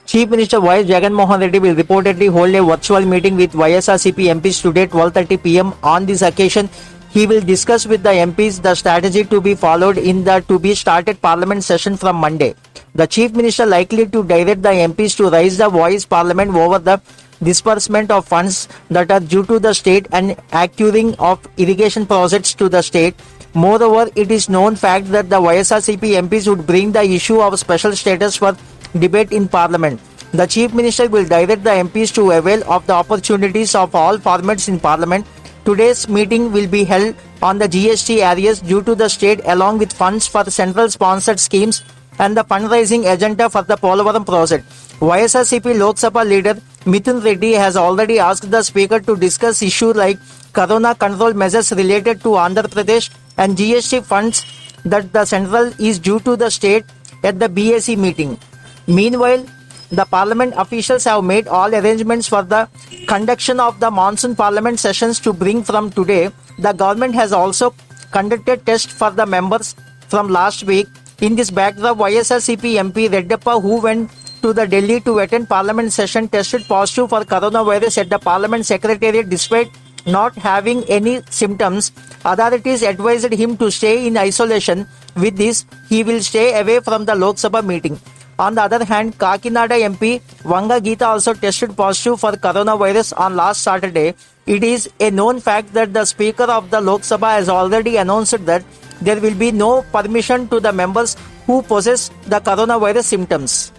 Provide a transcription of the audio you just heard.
Chief Minister Y. Jagan Mohan Reddy will reportedly hold a virtual meeting with YSRCP MPs today 12:30 p.m. On this occasion, he will discuss with the MPs the strategy to be followed in the to be started Parliament session from Monday. The Chief Minister likely to direct the MPs to raise the voice Parliament over the disbursement of funds that are due to the state and acquiring of irrigation projects to the state. Moreover, it is known fact that the YSRCP MPs would bring the issue of special status for debate in Parliament. The Chief Minister will direct the MPs to avail of the opportunities of all formats in Parliament. Today's meeting will be held on the GST areas due to the state along with funds for central sponsored schemes and the fundraising agenda for the Polavaram project. YSRCP Lok Sabha leader Mithun Reddy has already asked the Speaker to discuss issues like Corona control measures related to Andhra Pradesh and GST funds that the central is due to the state at the BAC meeting. Meanwhile, the Parliament officials have made all arrangements for the conduction of the monsoon Parliament sessions to bring from today. The government has also conducted tests for the members from last week. In this backdrop, YSRCP MP Reddappa, who went to the Delhi to attend Parliament session, tested positive for coronavirus at the Parliament Secretariat despite not having any symptoms. Authorities advised him to stay in isolation. With this, he will stay away from the Lok Sabha meeting. On the other hand, Kakinada MP Vanga Geeta also tested positive for coronavirus on last Saturday. It is a known fact that the Speaker of the Lok Sabha has already announced that there will be no permission to the members who possess the coronavirus symptoms.